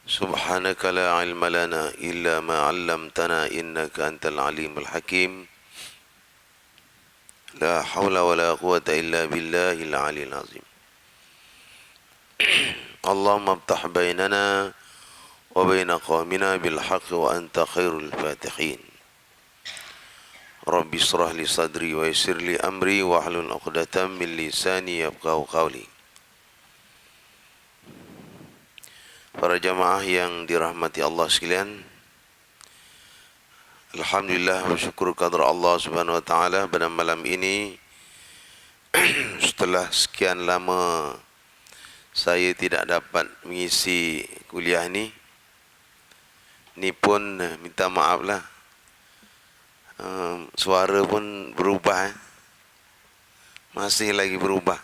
سبحانك لا علم لنا إلا ما علمتنا إنك أنت العليم الحكيم لا حول ولا قوة إلا بالله العلي العظيم اللهم افتح بيننا وبين قومنا بالحق وأنت خير الفاتحين ربي اشرح لي صدري ويسر لي أمري واحلل عقدة من لساني يفقهوا قولي. Para jamaah yang dirahmati Allah sekalian, alhamdulillah bersyukur kepada Allah Subhanahu wa taala pada malam ini setelah sekian lama saya tidak dapat mengisi kuliah ni pun minta maaf lah, suara pun berubah, masih lagi berubah,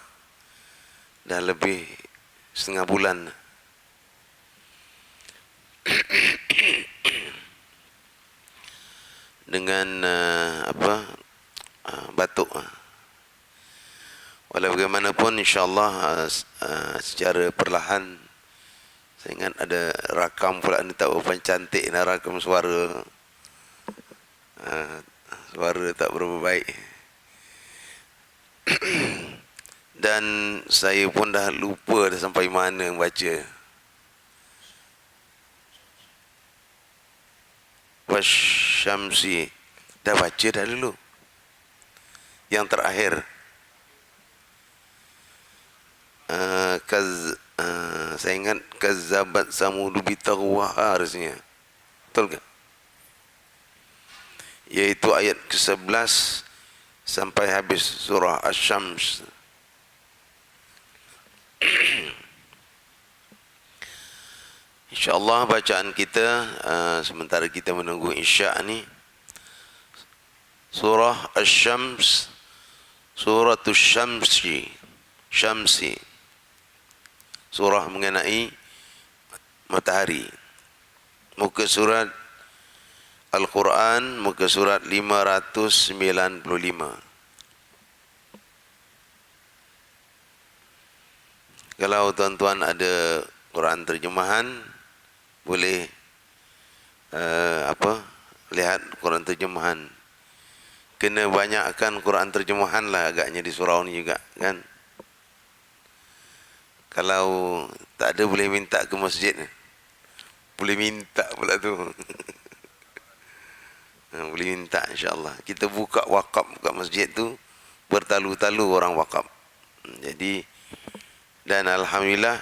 dah lebih setengah bulan dengan batuk. Walau bagaimanapun insyaAllah secara perlahan, saya ingat ada rakam pula ni, tak berapa cantik nak rakam suara, suara tak berapa baik. Dan saya pun dah lupa dah sampai mana baca. Wasyamsi dah baca dah dulu. Yang terakhir saya ingat kazzabat samudu bitagwaha harusnya. Betul ke? Yaitu ayat ke-11 sampai habis surah Asy-Syams. InsyaAllah bacaan kita sementara kita menunggu Isya' ni, surah Asy-Syams, suratul Syamsi, surah mengenai matahari. Muka surat Al-Quran, muka surat 595. Kalau tuan-tuan ada Quran terjemahan, boleh lihat Quran terjemahan. Kena banyakkan Quran terjemahan lah agaknya di surau ni juga kan. Kalau tak ada boleh minta ke masjid. Boleh minta pula tu. Boleh minta insya-Allah. Kita buka wakaf kat masjid tu, bertalu-talu orang wakaf. Jadi, dan alhamdulillah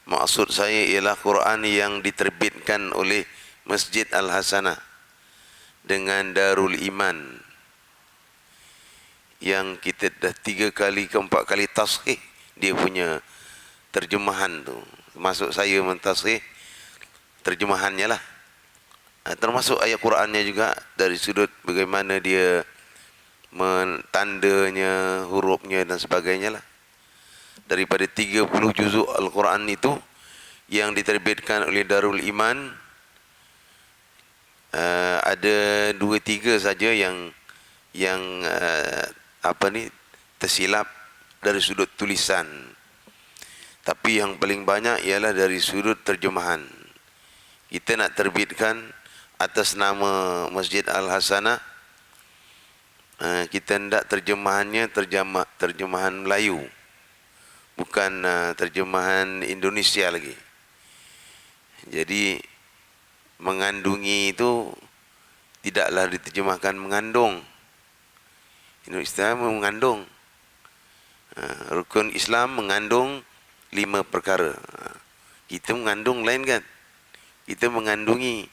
maksud saya ialah Quran yang diterbitkan oleh Masjid Al-Hasanah dengan Darul Iman, yang kita dah 3 kali ke 4 kali tashih dia punya terjemahan tu. Termasuk saya mentashih terjemahannya lah. Termasuk ayat Qurannya juga, dari sudut bagaimana dia tandanya, hurufnya dan sebagainya lah. Daripada 30 juzuk Al-Quran itu yang diterbitkan oleh Darul Iman, ada 2-3 saja yang tersilap dari sudut tulisan. Tapi yang paling banyak ialah dari sudut terjemahan. Kita nak terbitkan atas nama Masjid Al-Hasanah, kita hendak terjemahannya terjemahan Melayu, bukan terjemahan Indonesia lagi. Jadi mengandungi itu tidaklah diterjemahkan mengandung. Indonesia mengandung. Rukun Islam mengandung 5 perkara. Kita mengandung lain kan. Kita mengandungi.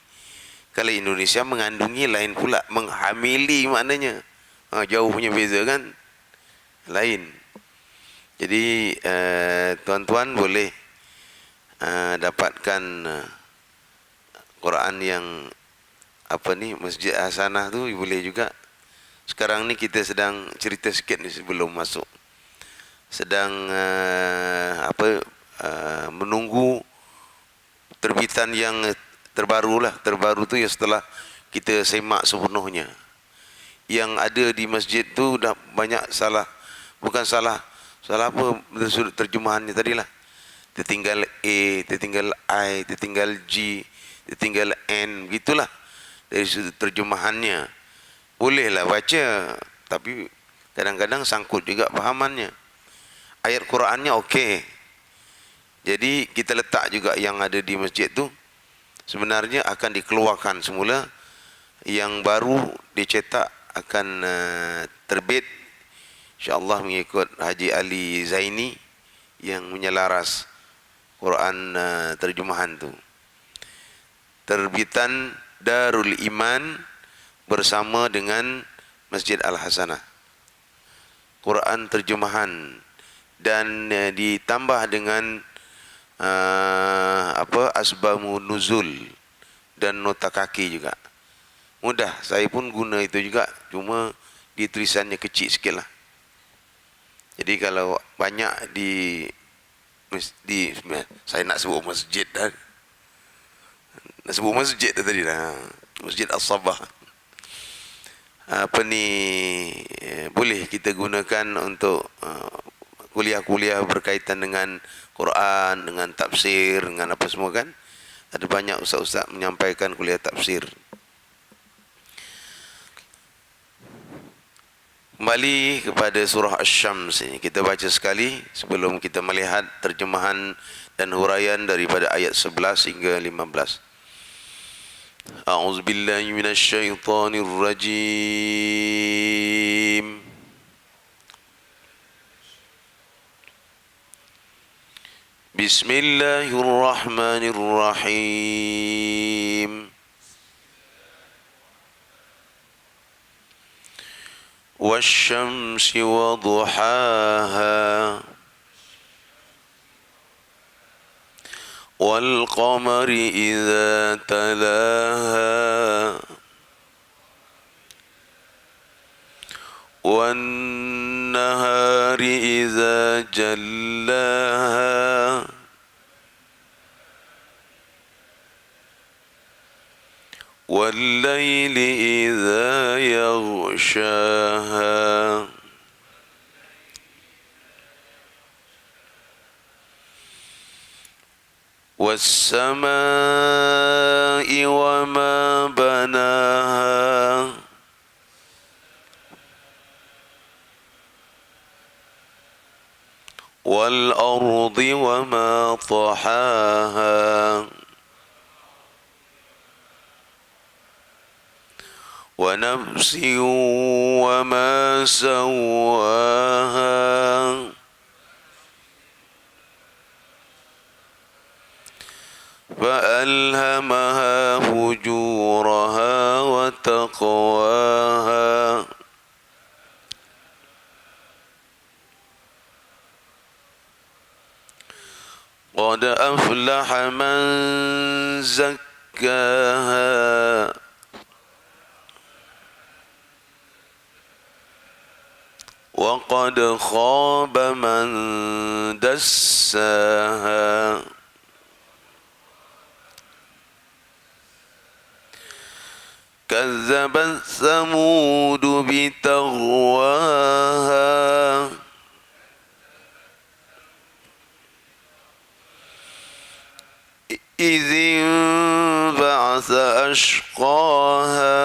Kalau Indonesia mengandungi lain pula. Menghamili maknanya. Jauh punya beza kan. Lain. Jadi tuan-tuan boleh dapatkan Quran yang Masjid Hasanah tu, boleh juga. Sekarang ni kita sedang cerita sikit ni sebelum masuk. Sedang menunggu terbitan yang terbaru lah. Terbaru tu ya setelah kita semak sepenuhnya. Yang ada di masjid tu dah banyak salah. Bukan salah apa dari sudut terjemahannya tadilah. tertinggal A, tertinggal I, tertinggal G, tertinggal N, begitulah dari sudut terjemahannya. Bolehlah baca, tapi kadang-kadang sangkut juga pahamannya. Ayat Qurannya okey. Jadi kita letak juga yang ada di masjid tu sebenarnya akan dikeluarkan semula, yang baru dicetak akan terbit insya-Allah mengikut Haji Ali Zaini yang menyelaras Quran terjemahan tu. Terbitan Darul Iman bersama dengan Masjid Al-Hasanah. Quran terjemahan dan ditambah dengan asbabu nuzul dan nota kaki juga. Mudah, saya pun guna itu juga, cuma di tulisannya kecil sikit lah. Jadi kalau banyak di saya nak sebut masjid dah. Nak sebut masjid dah tadi dah. Masjid As-Sabah. Boleh kita gunakan untuk kuliah-kuliah berkaitan dengan Quran, dengan tafsir, dengan apa semua kan. Ada banyak ustaz-ustaz menyampaikan kuliah tafsir. Kembali kepada surah Asy-Syams ini, kita baca sekali sebelum kita melihat terjemahan dan huraian daripada ayat 11 hingga 15. A'udzu billahi minasy syaithanir rajim. Bismillahirrahmanirrahim. والشمس وضحاها والقمر إذا تلاها والنهار إذا جلاها والليل إذا يغشاها والسماء وما بناها والأرض وما طحاها ونفس وما سواها فألهمها فجورها وتقواها قد أفلح من زكاها وقد خاب من دساها كذبت ثمود بتغواها إذ انبعث أشقاها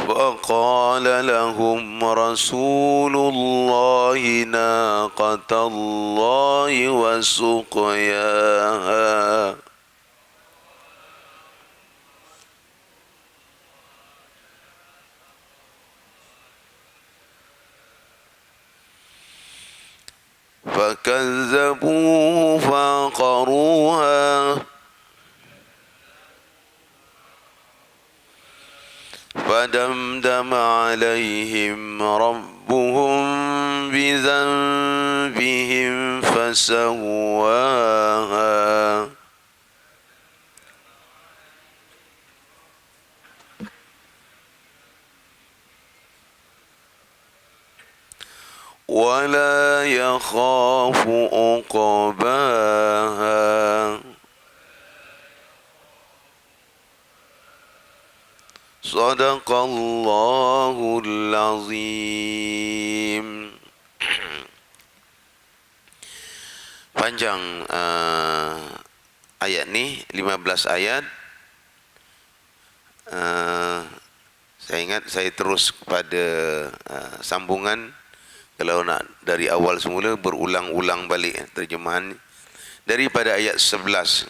فقال لهم رسول الله ناقة الله وسقياها فكذبوه فعقروها فدمدم عليهم ربهم بذنبهم فسواها ولا يخاف عقباها صدق الله العظيم. panjang ayat ni, 15 ayat. Saya ingat saya terus kepada sambungan. Kalau nak dari awal semula, berulang-ulang balik terjemahan daripada ayat 11.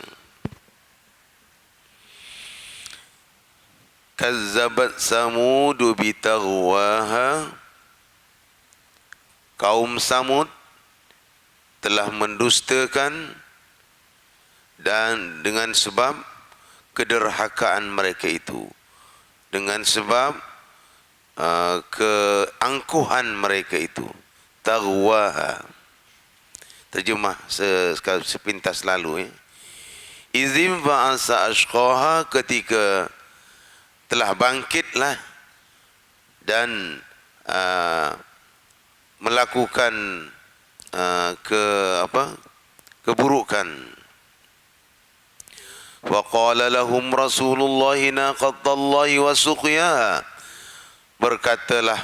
Kazzabat Samudu bitaghwaha. Kaum Samud telah mendustakan dan dengan sebab kederhakaan mereka itu, dengan sebab keangkuhan mereka itu. Taghwaha, terjemah sepintas lalu, izim ba'asa ashqaha, ketika telah bangkitlah dan melakukan keburukan. Wa qala lahum Rasulullahi naqatallahi wa suqyaha, berkatalah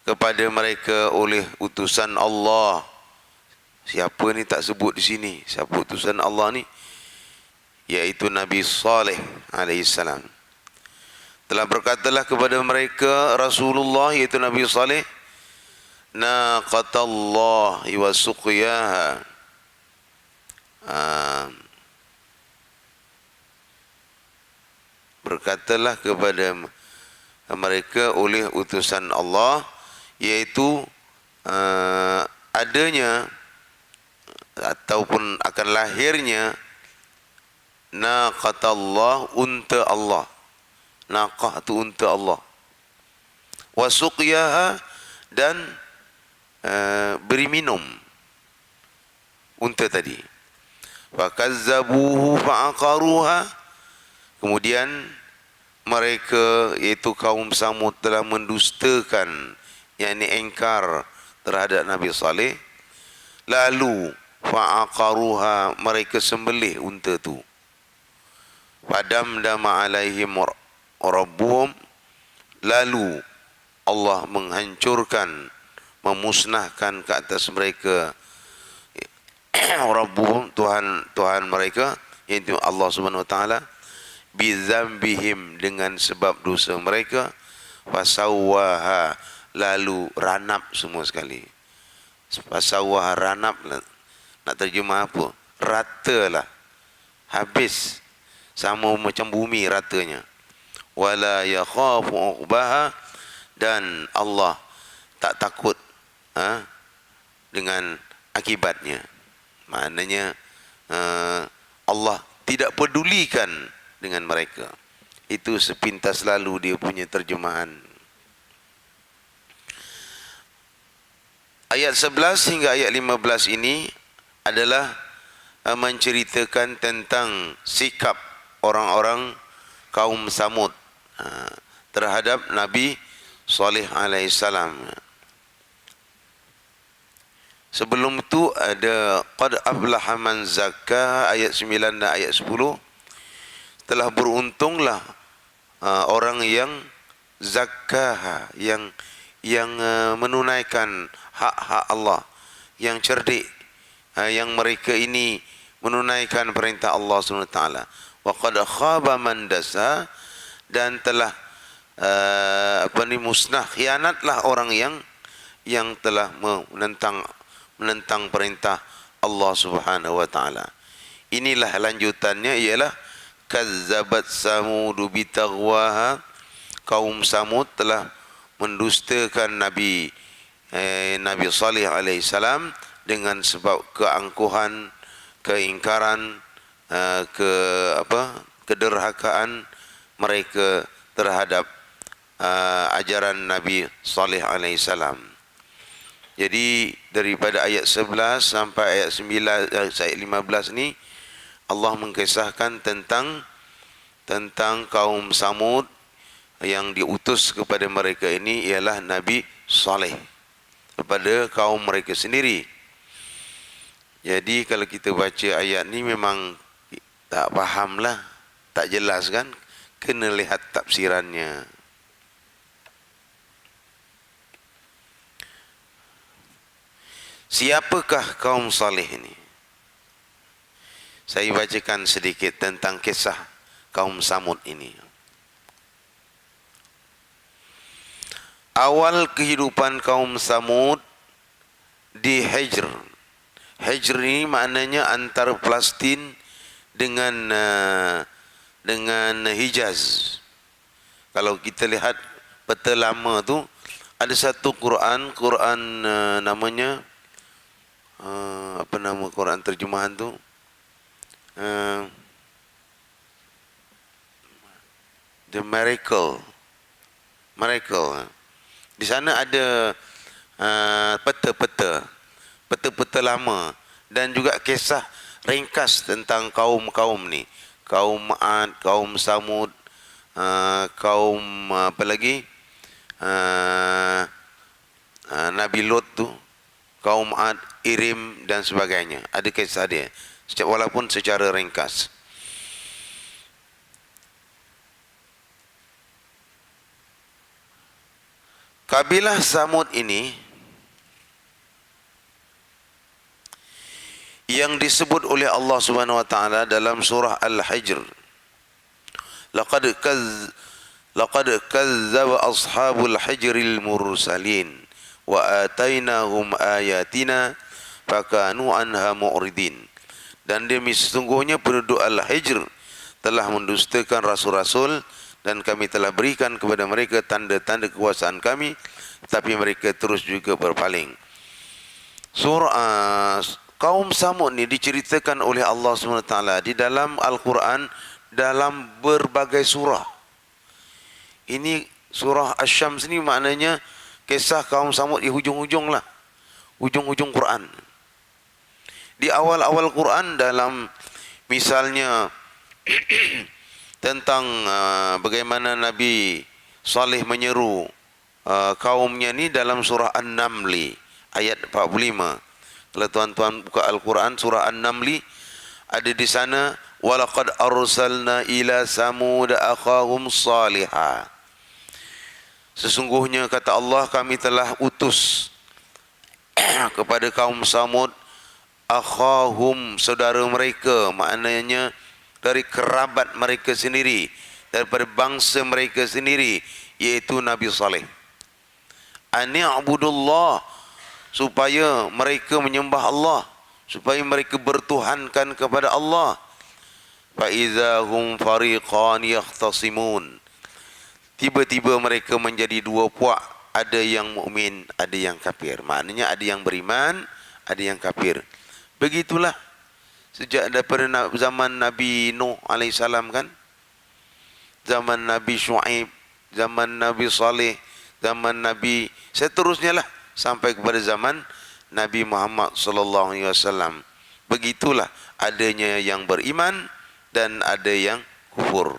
kepada mereka oleh utusan Allah. Siapa ni tak sebut di sini? Siapa utusan Allah ni? Yaitu Nabi Saleh alaihissalam. Telah berkatalah kepada mereka Rasulullah, yaitu Nabi Saleh, naqatallahi wa suqyaha. Berkatalah kepada mereka oleh utusan Allah, yaitu adanya ataupun akan lahirnya naqatallah, unta Allah. Naqah itu unta Allah. Wa suqyaha, dan beri minum unta tadi. Fakazzabuhu fa'aqaruha, kemudian mereka, iaitu kaum Samud, telah mendustakan, yakni engkar terhadap Nabi Saleh. Lalu fa'aqaruha, mereka sembelih unta tu. Padamdama alaihim rabbuhum, lalu Allah menghancurkan, memusnahkan ke atas mereka rabbuhum, Tuhan mereka, iaitu Allah Subhanahu wa taala, bizambihim, dengan sebab dosa mereka. Fasawwaha, lalu ranap semua sekali. Fasawwaha, ranap, nak terjemah apa? Ratalah, habis, sama macam bumi ratanya. Wala yakhafu uqbaha, dan Allah tak takut dengan akibatnya. Maknanya Allah tidak pedulikan dengan mereka. Itu sepintas lalu dia punya terjemahan. Ayat 11 hingga ayat 15 ini adalah menceritakan tentang sikap orang-orang kaum Samud terhadap Nabi Saleh alaihissalam. Sebelum itu ada qad aflaha man zakka, ayat 9 dan ayat 10. Telah beruntunglah orang yang zakkaha, yang menunaikan hak-hak Allah, yang cerdik, yang mereka ini menunaikan perintah Allah SWT. Wa qad khaba man dasa, dan telah musnah, khianatlah orang yang telah menentang perintah Allah Subhanahu wa taala. Inilah lanjutannya, ialah kazzabat samudu bitaghwaha, kaum Samud telah mendustakan Nabi Saleh alaihissalam dengan sebab keangkuhan, keingkaran, kederhakaan mereka terhadap ajaran Nabi Saleh alaihissalam. Jadi daripada ayat 11 sampai ayat 9, ayat 15 ni, Allah mengkisahkan tentang kaum Samud yang diutus kepada mereka ini ialah Nabi Saleh kepada kaum mereka sendiri. Jadi kalau kita baca ayat ni memang tak fahamlah, tak jelas kan, kena lihat tafsirannya. Siapakah kaum Saleh ini? Saya bacakan sedikit tentang kisah kaum Samud ini. Awal kehidupan kaum Samud di Hijr. Hijr ini maknanya antara Palestin dengan Hijaz. Kalau kita lihat peta lama tu, ada satu Quran namanya apa nama Quran terjemahan tu? The Miracle. Di sana ada peta lama dan juga kisah ringkas tentang kaum ni. Kaum Ad, kaum Samud, kaum apa lagi? Nabi Lot tu, kaum Ad, Irim dan sebagainya. Ada kisah dia, walaupun secara ringkas. Kabilah Samud ini yang disebut oleh Allah Subhanahu wa taala dalam surah Al-Hijr. Laqad kazzaba ashabul hijril mursalin wa atainahum ayatina fakanu anha mu'ridin. Dan demi sesungguhnya penduduk Al-Hijr telah mendustakan rasul-rasul dan kami telah berikan kepada mereka tanda-tanda kekuasaan kami, tapi mereka terus juga berpaling. Surah kaum Samud ni diceritakan oleh Allah SWT di dalam Al-Quran dalam berbagai surah. Ini surah Asy-Syams ni maknanya kisah kaum Samud di hujung-hujung lah, hujung-hujung Quran. Di awal-awal Quran dalam misalnya tentang bagaimana Nabi Saleh menyeru kaumnya ni dalam surah An-Naml ayat 45. Kalau tuan-tuan buka Al-Quran surah An-Naml, ada di sana walaqad arsalna ila samud akhahum salihah. Sesungguhnya kata Allah, kami telah utus kepada kaum Samud akhahum, saudara mereka, maknanya dari kerabat mereka sendiri, daripada bangsa mereka sendiri, iaitu Nabi Saleh. Ani'budullah, supaya mereka menyembah Allah, supaya mereka bertuhankan kepada Allah. Fa idza hum fariqan yahtasimun, tiba-tiba mereka menjadi dua puak, ada yang mukmin, ada yang kafir. Maknanya ada yang beriman, ada yang kafir. Begitulah sejak daripada zaman Nabi Nuh alaihissalam kan, zaman Nabi Shu'aib, zaman Nabi Saleh, zaman Nabi seterusnya lah sampai kepada zaman Nabi Muhammad sallallahu alaihi wasallam. Begitulah adanya yang beriman dan ada yang kufur.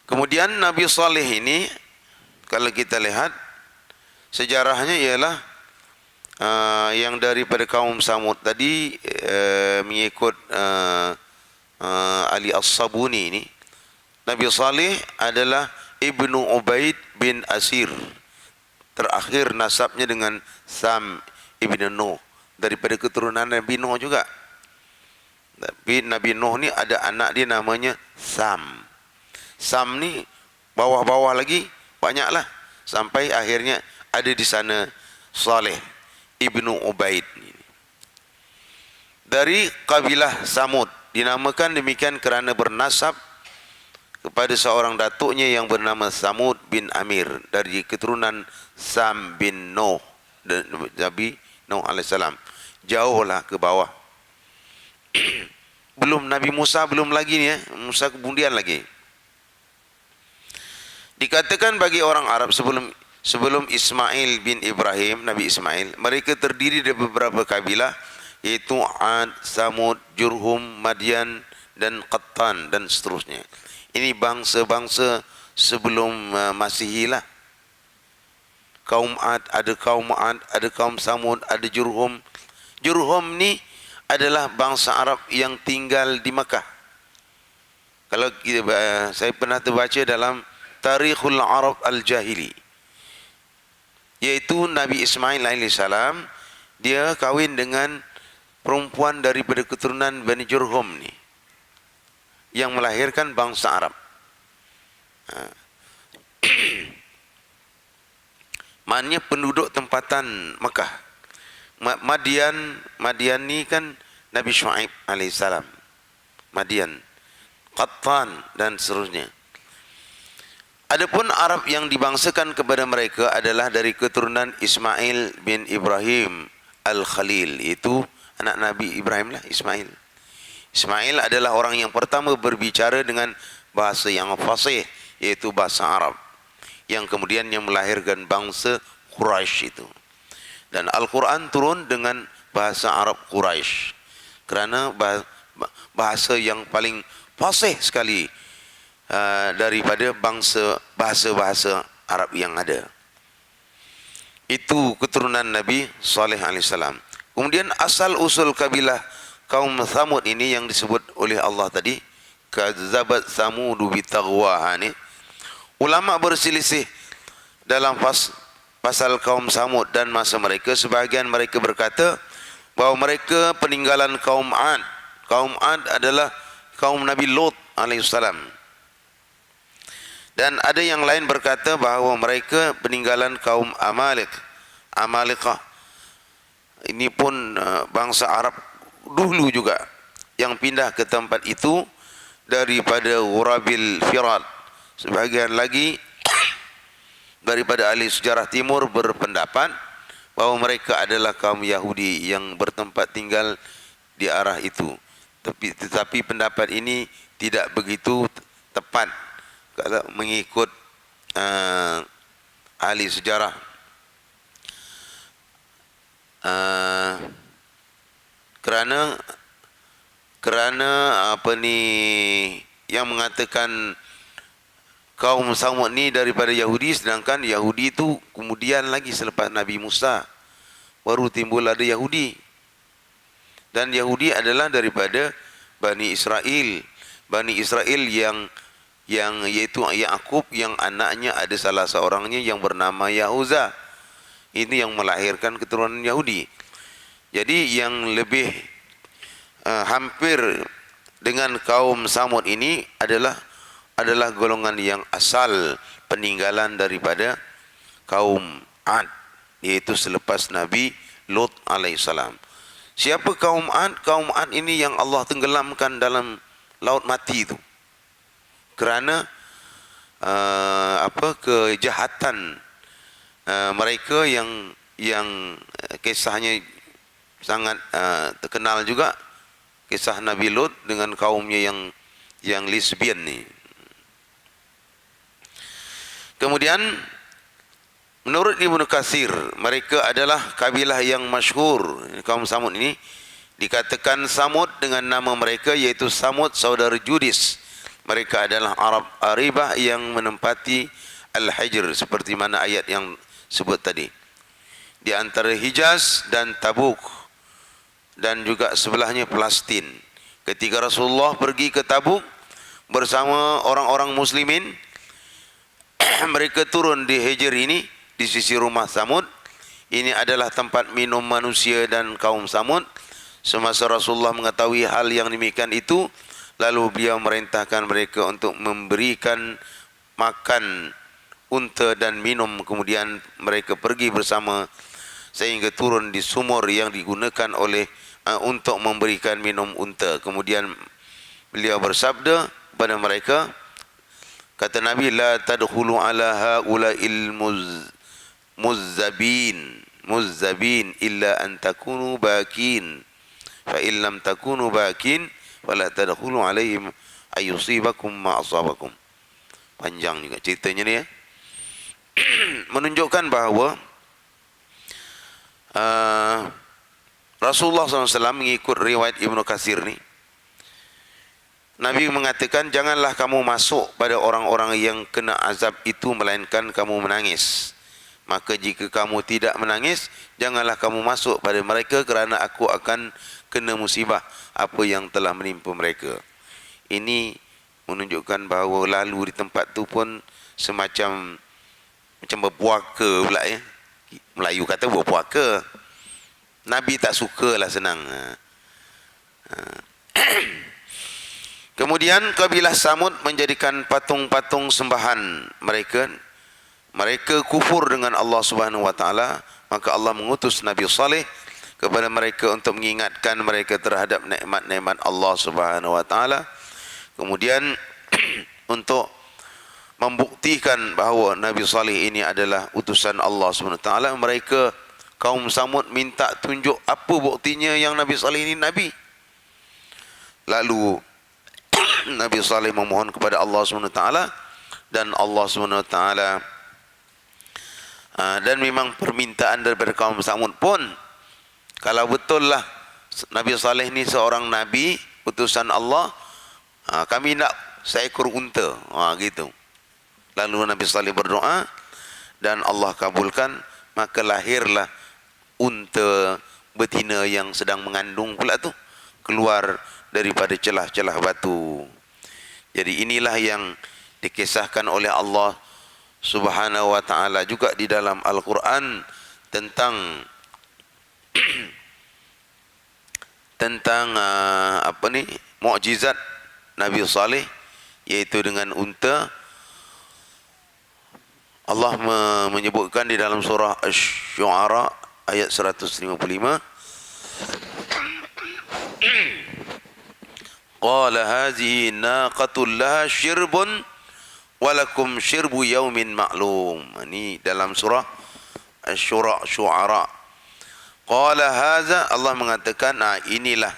Kemudian Nabi Saleh ini kalau kita lihat sejarahnya ialah yang daripada kaum Samud tadi, mengikut Ali As-Sabuni ini, Nabi Saleh adalah Ibnu Ubaid bin Asir, terakhir nasabnya dengan Sam Ibn Nuh, daripada keturunan Nabi Nuh juga. Tapi Nabi Nuh ni ada anak dia namanya Sam. Sam ni bawah-bawah lagi banyaklah, sampai akhirnya ada di sana Saleh Ibnu Ubaid dari kabilah Samud. Dinamakan demikian kerana bernasab kepada seorang datuknya yang bernama Samud bin Amir, dari keturunan Sam bin Nuh, Nabi Nuh alaihissalam. Jauhlah ke bawah. Belum Nabi Musa, belum lagi ni Musa kemudian lagi. Dikatakan bagi orang Arab sebelum Ismail bin Ibrahim, Nabi Ismail, mereka terdiri dari beberapa kabilah, yaitu Ad, Samud, Jurhum, Madian dan Qattan dan seterusnya. Ini bangsa-bangsa sebelum Masihi lah. Kaum Ad, ada kaum Samud, ada Jurhum. Jurhum ni adalah bangsa Arab yang tinggal di Makkah. Kalau saya pernah terbaca dalam Tarikhul Arab Al-Jahili, yaitu Nabi Ismail alaihissalam, dia kahwin dengan perempuan daripada keturunan Bani Jurhum ni yang melahirkan bangsa Arab. Maknanya penduduk tempatan Mekah. Madian ni kan Nabi Syuaib alaihissalam. Madian, Qattan dan seterusnya. Adapun Arab yang dibangsakan kepada mereka adalah dari keturunan Ismail bin Ibrahim Al-Khalil. Itu anak Nabi Ibrahim lah, Ismail. Ismail adalah orang yang pertama berbicara dengan bahasa yang fasih, yaitu bahasa Arab, yang kemudian yang melahirkan bangsa Quraisy itu. Dan Al-Quran turun dengan bahasa Arab Quraisy, kerana bahasa yang paling fasih sekali daripada bahasa-bahasa Arab yang ada. Itu keturunan Nabi Saleh alaihissalam. Kemudian asal usul kabilah kaum Thamud ini yang disebut oleh Allah tadi, kadzabat Thamudu bitaghwaha ni. Ulama berselisih dalam pasal kaum Thamud dan masa mereka. Sebahagian mereka berkata bahawa mereka peninggalan kaum Ad. Kaum Ad adalah kaum Nabi Lut alaihissalam. Dan ada yang lain berkata bahawa mereka peninggalan kaum Amalikah. Ini pun bangsa Arab dulu juga yang pindah ke tempat itu daripada Ghurabil Firat. Sebahagian lagi daripada ahli sejarah timur berpendapat bahawa mereka adalah kaum Yahudi yang bertempat tinggal di arah itu. Tetapi pendapat ini tidak begitu tepat kalau mengikut ahli sejarah. Kerana apa ni yang mengatakan kaum Thamud ni daripada Yahudi, sedangkan Yahudi itu kemudian lagi selepas Nabi Musa baru timbul ada Yahudi. Dan Yahudi adalah daripada Bani Israel. Bani Israel yang yaitu Yakub, yang anaknya ada salah seorangnya yang bernama Yahuza. Ini yang melahirkan keturunan Yahudi. Jadi yang lebih hampir dengan kaum Thamud ini adalah golongan yang asal peninggalan daripada kaum Ad, yaitu selepas Nabi Lut alaihissalam. Siapa kaum Ad? Kaum Ad ini yang Allah tenggelamkan dalam laut mati itu, kerana kejahatan mereka yang kisahnya sangat terkenal juga, kisah Nabi Lut dengan kaumnya yang lesbian ni. Kemudian menurut Ibnu Katsir, mereka adalah kabilah yang masyhur. Kaum Thamud ini dikatakan Thamud dengan nama mereka, yaitu Thamud saudara Judis. Mereka adalah Arab Aribah yang menempati Al-Hijr, seperti mana ayat yang sebut tadi, di antara Hijaz dan Tabuk, dan juga sebelahnya Palestin. Ketika Rasulullah pergi ke Tabuk bersama orang-orang muslimin, mereka turun di Hijr ini, di sisi rumah Thamud. Ini adalah tempat minum manusia dan kaum Thamud. Semasa Rasulullah mengetahui hal yang demikian itu, lalu beliau merintahkan mereka untuk memberikan makan unta dan minum. Kemudian mereka pergi bersama sehingga turun di sumur yang digunakan oleh untuk memberikan minum unta. Kemudian beliau bersabda kepada mereka, kata Nabi, la tadkhulu ala haula'il muzzabin illa an takunu bakin, fa in lam takunu bakin fala tadkhulu alaihim ayusibakum ma asabakum. Panjang juga ceritanya ni ya. Menunjukkan bahawa Rasulullah SAW mengikut riwayat Ibnu Katsir ni, Nabi mengatakan, janganlah kamu masuk pada orang-orang yang kena azab itu melainkan kamu menangis. Maka jika kamu tidak menangis, janganlah kamu masuk pada mereka, kerana aku akan kena musibah apa yang telah menimpa mereka. Ini menunjukkan bahawa lalu di tempat tu pun semacam berpuaka pula ya. Melayu kata berpuaka. Nabi tak sukalah, senang. Kemudian kabilah Samud menjadikan patung-patung sembahan mereka. Mereka kufur dengan Allah Subhanahu wa taala, maka Allah mengutus Nabi Saleh kepada mereka untuk mengingatkan mereka terhadap nikmat-nikmat Allah Subhanahu wa taala. Kemudian untuk membuktikan bahawa Nabi Saleh ini adalah utusan Allah Subhanahu wa taala, mereka kaum Samud minta tunjuk apa buktinya yang Nabi Saleh ini nabi. Lalu Nabi Saleh memohon kepada Allah Subhanahu wa taala, dan Allah Subhanahu wa taala dan memang permintaan daripada kaum Samud pun, kalau betul lah Nabi Saleh ni seorang nabi utusan Allah, kami nak seekor unta, gitu. Lalu Nabi Saleh berdoa dan Allah kabulkan, maka lahirlah unta betina yang sedang mengandung pula tu, keluar daripada celah-celah batu. Jadi inilah yang dikisahkan oleh Allah Subhanahu wa taala juga di dalam Al-Quran tentang mukjizat Nabi Saleh, yaitu dengan unta. Allah menyebutkan di dalam surah Asy-Syu'ara ayat 155, qala hazihi naqatul laha syirbun walakum syirbu yaumin ma'lum. Ini dalam surah Asy-Syu'ara. Qala haza, Allah mengatakan, inilah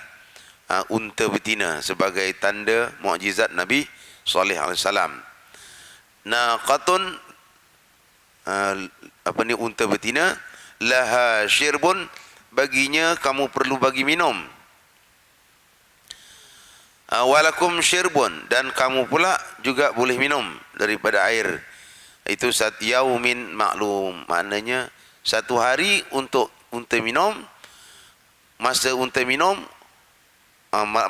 unta betina sebagai tanda mukjizat Nabi Saleh alaihissalam. Naqatun, unta betina, laha syirbun, baginya kamu perlu bagi minum. Walakum syirbun, dan kamu pula juga boleh minum daripada air. Itu satu yaumin maklum, maknanya satu hari untuk unta minum. Masa unta minum,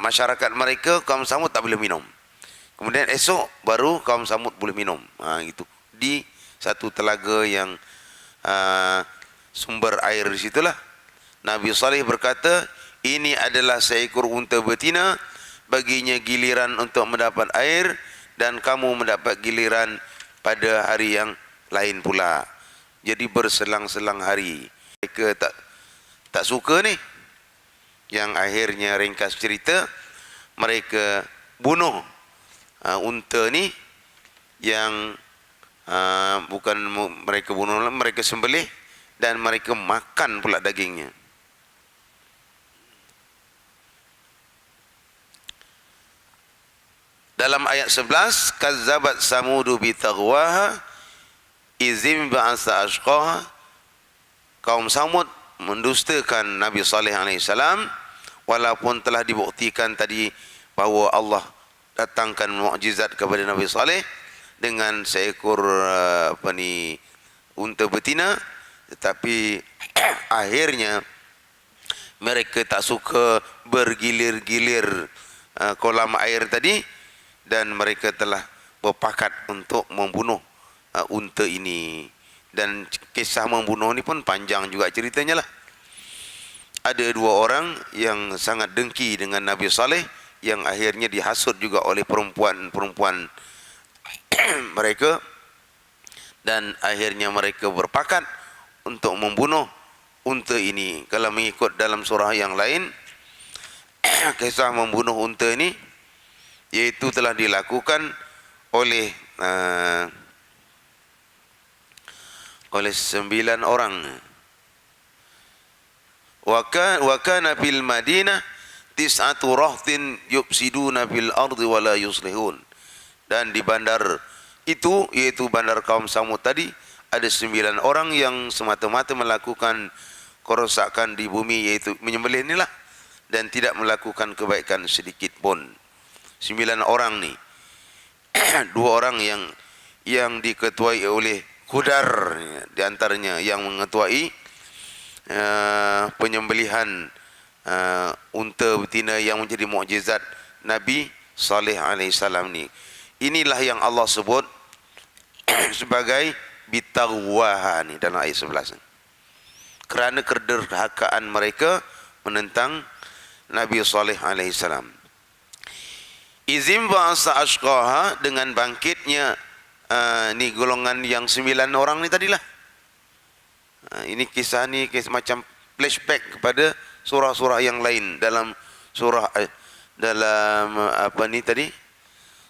masyarakat mereka, kaum Samud tak boleh minum. Kemudian esok baru kaum Samud boleh minum. Itu di satu telaga yang sumber air di situlah. Nabi Saleh berkata, ini adalah seekor unta betina, baginya giliran untuk mendapat air, dan kamu mendapat giliran pada hari yang lain pula. Jadi berselang-selang hari. Mereka tak suka ni. Yang akhirnya ringkas cerita, mereka bunuh unta ni, yang bukan mereka bunuh, mereka sembelih dan mereka makan pula dagingnya. Dalam ayat 11, kazzabat samudu bi taghwaha izim ba'asa ashqaha. Kaum Samud mendustakan Nabi Saleh alaihissalam, walaupun telah dibuktikan tadi bahawa Allah datangkan mukjizat kepada Nabi Saleh dengan seekor unta betina, tetapi akhirnya mereka tak suka bergilir-gilir kolam air tadi, dan mereka telah berpakat untuk membunuh unta ini. Dan kisah membunuh ini pun panjang juga ceritanya lah. Ada dua orang yang sangat dengki dengan Nabi Saleh, yang akhirnya dihasut juga oleh perempuan-perempuan mereka, dan akhirnya mereka berpakat untuk membunuh unta ini. Kalau mengikut dalam surah yang lain, kisah membunuh unta ini iaitu telah dilakukan oleh 9 orang. Wa kana fil Madinah tis'atu rahtin yufsiduna fil ardi wa la yuslihun. Dan di bandar itu, yaitu bandar kaum Samud tadi, ada 9 orang yang semata-mata melakukan kerosakan di bumi, yaitu menyembelih inilah, dan tidak melakukan kebaikan sedikit pun. 9 orang ni. 2 orang yang diketuai oleh Khudar, di antaranya yang mengetuai penyembelihan unta betina yang menjadi mukjizat Nabi Saleh alaihissalam ni. Inilah yang Allah sebut sebagai bitagwaha ni dalam ayat 11. Kerana kederhakaan mereka menentang Nabi Saleh alaihissalam. Izim ba'asa ashqaha, dengan bangkitnya ni golongan yang 9 orang ni tadilah. Ini kisah ni macam flashback kepada surah-surah yang lain dalam surah dalam apa ni tadi,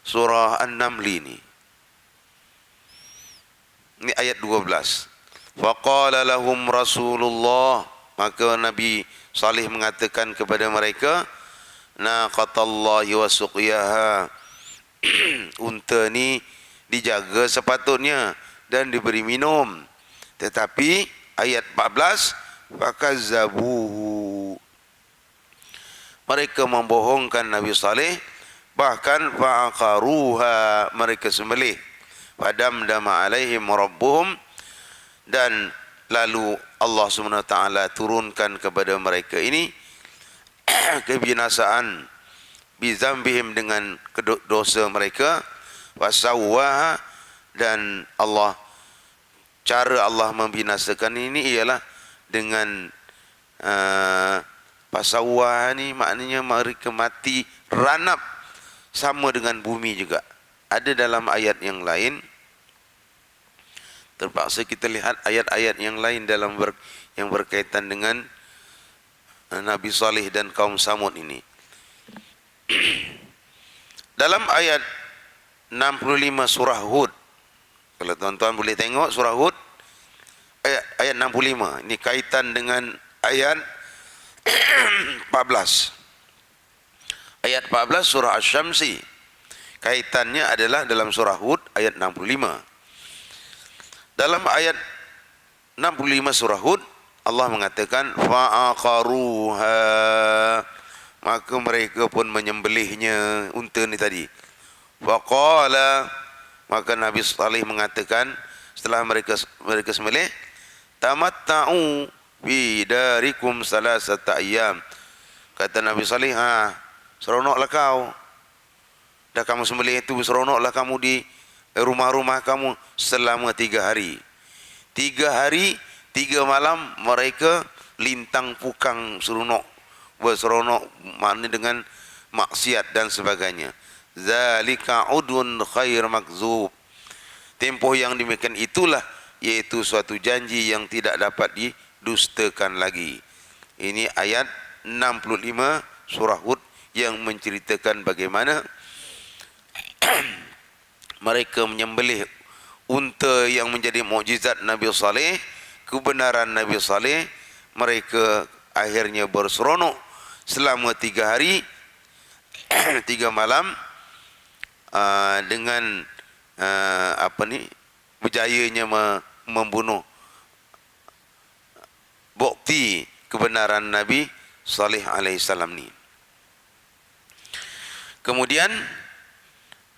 surah An-Naml ini. Ini ayat 12. Faqala lahum Rasulullah, maka Nabi Saleh mengatakan kepada mereka, naqatallahi wa suqiyaha, unta ni dijaga sepatutnya dan diberi minum. Tetapi ayat 14, fakazzabuhu, mereka membohongkan Nabi Saleh, bahkan fa'aqaruha, mereka sembelih. Fadamdama alaihim rabbuhum, dan lalu Allah SWT turunkan kepada mereka ini kebinasaan, bizambihim, dengan dosa mereka, wasawwaha, dan cara Allah membinasakan ini ialah dengan pasawwah ni maknanya mereka mati ranap sama dengan bumi juga. Ada dalam ayat yang lain, terpaksa kita lihat ayat-ayat yang lain dalam yang berkaitan dengan Nabi Saleh dan kaum Samud ini. Dalam ayat 65 surah Hud, kalau tuan-tuan boleh tengok surah Hud ayat 65, ini kaitan dengan ayat 14. Ayat 14 surah Asy-Syamsi, kaitannya adalah dalam surah Hud ayat 65. Dalam ayat 65 surah Hud, Allah mengatakan fa'aqaruha, maka mereka pun menyembelihnya, unta ni tadi. Faqala, maka Nabi Saleh mengatakan setelah mereka sembelih, tamatta'u bi darikum salasata ayyam. Kata Nabi Saleh, seronoklah kau, dah kamu sembelih itu, seronoklah kamu di rumah-rumah kamu selama 3 hari. 3 hari 3 malam mereka lintang pukang seronok, berseronok, makna dengan maksiat dan sebagainya. Zalika udun khair makzub, tempoh yang demikian itulah yaitu suatu janji yang tidak dapat didustakan lagi. Ini ayat 65 surah Hud yang menceritakan bagaimana mereka menyembelih unta yang menjadi mukjizat Nabi Saleh, kebenaran Nabi Saleh. Mereka akhirnya berseronok selama 3 hari 3 malam dengan berjayanya membunuh bukti kebenaran Nabi Saleh alaihissalam ni. Kemudian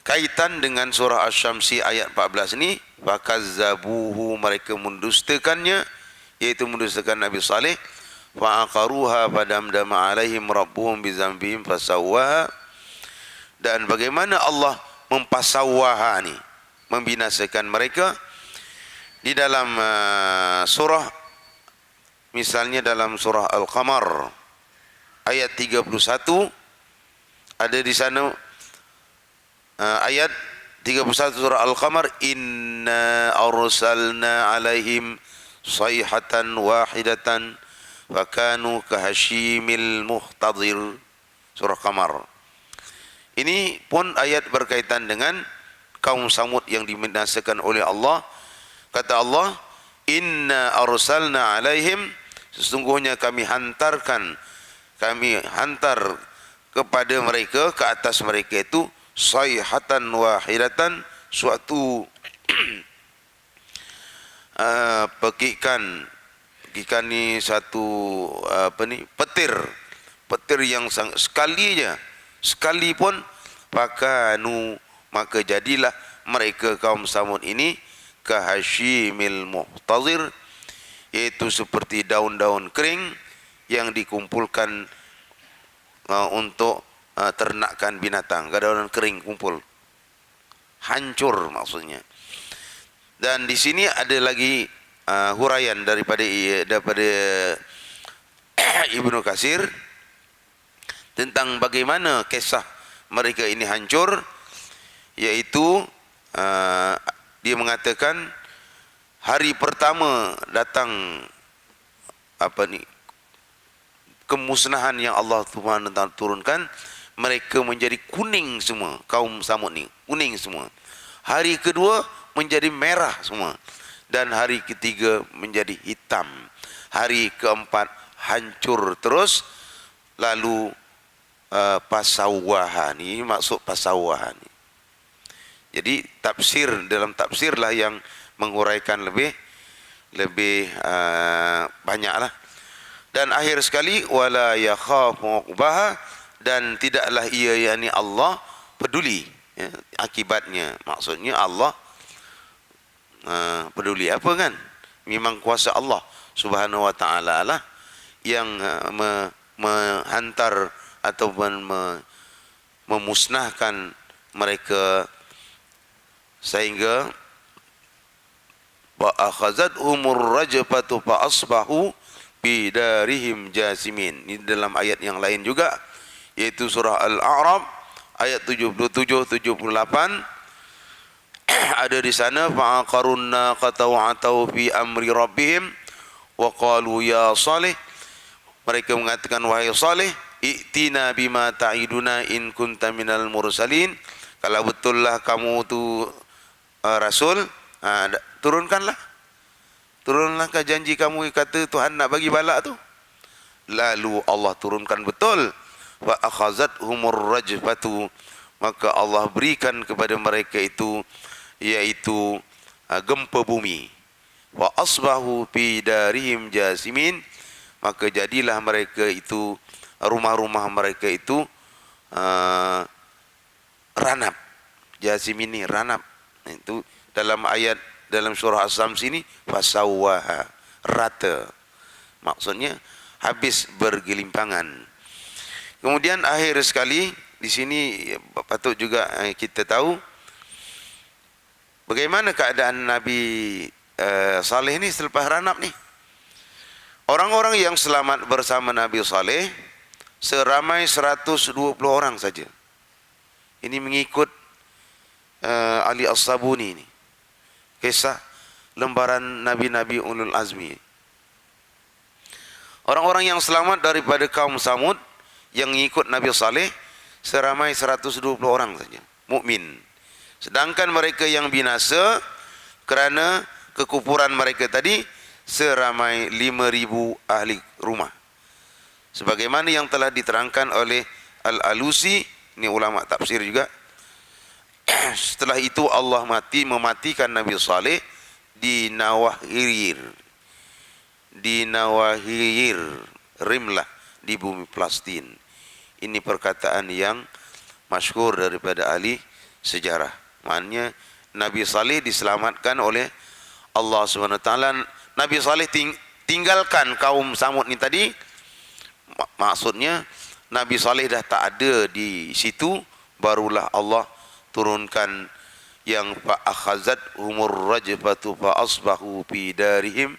kaitan dengan surah Asy-Syamsi ayat 14 ni, fakazzabuhu, mereka mendustakannya, yaitu mendustakan Nabi Saleh. Fa'aqaruha fadamdama alaihim rabbuhum bizambihim fasawwaha, dan bagaimana Allah mempasawwaha ni, membinasakan mereka. Di dalam surah, misalnya dalam surah Al-Qamar ayat 31, ada di sana ayat 31 surah Al-Qamar, inna arsalna alaihim sayhatan wahidatan fakanu kahashimil muhtadir. Surah Qamar ini pun ayat berkaitan dengan kaum Samud yang dibinasakan oleh Allah. Kata Allah, inna arsalna alaihim, sesungguhnya kami hantar kepada mereka, ke atas mereka itu, sayhatan wahidatan, suatu pekikan ni satu petir yang sekali pun, fakanu, maka jadilah mereka kaum Samud ini kahashimil muhtazir, yaitu seperti daun-daun kering yang dikumpulkan untuk ternakan binatang. Daun kering kumpul, hancur maksudnya. Dan di sini ada lagi huraian daripada Ibnu Katsir. tentang bagaimana kisah mereka ini hancur, yaitu dia mengatakan hari pertama datang kemusnahan yang Allah Subhanahu wa taala turunkan, mereka menjadi kuning semua, kaum Samud ni kuning semua. Hari kedua menjadi merah semua, dan hari ketiga menjadi hitam. Hari keempat hancur terus, lalu pasawahan, ini maksud pasawahan. Jadi tafsir, dalam tafsir lah yang menguraikan lebih banyaklah. Dan akhir sekali, wala yakhafu uqbaha, dan tidaklah ia, yakni Allah, peduli ya, akibatnya. Maksudnya Allah peduli apa kan? Memang kuasa Allah Subhanahu wa taala lah yang menghantar ataupun memusnahkan mereka, sehingga wa akhazatuhumur rajfatu fa asbahu bi darihim jasimin. Ini dalam ayat yang lain juga, yaitu surah Al-A'raf ayat 77-78. Ada di sana, fa'aqarun naqata wa atau fi amri rabbihim wa qalu ya Salih, mereka mengatakan, wahai Salih, i'tina bima ta'iduna in kunta minal mursalin, kalau betullah kamu tu rasul, turunlah ke janji kamu, kata Tuhan nak bagi balak tu. Lalu Allah turunkan betul, wa akhazathumur rajfatu, maka Allah berikan kepada mereka itu, yaitu gempa bumi. Wa asbahu fi darihim jasimin, maka jadilah mereka itu, rumah-rumah mereka itu ranap. Jasimin ini ranap. Itu dalam ayat dalam surah As-Sams ini, fasawwaha, rata. Maksudnya habis bergelimpangan. Kemudian akhir sekali di sini patut juga kita tahu bagaimana keadaan Nabi Saleh ni selepas ranap ni. Orang-orang yang selamat bersama Nabi Saleh seramai 120 orang saja. Ini mengikut Ali As-Sabuni ini, kisah lembaran Nabi-Nabi Ulul Azmi. Orang-orang yang selamat daripada kaum Samud yang mengikut Nabi Saleh seramai 120 orang saja, mukmin. Sedangkan mereka yang binasa kerana kekufuran mereka tadi seramai 5,000 ahli rumah. Sebagaimana yang telah diterangkan oleh Al-Alusi, ini ulama tafsir juga. Setelah itu Allah mematikan Nabi Saleh di Nawahir, Rimlah, di bumi Palestin. Ini perkataan yang masyhur daripada ahli sejarah. Maknanya Nabi Saleh diselamatkan oleh Allah SWT. Nabi Saleh tinggalkan kaum Samud ni tadi, maksudnya Nabi Saleh dah tak ada di situ, barulah Allah turunkan yang fa akhazat humur rajfatu fa asbahu fi darihim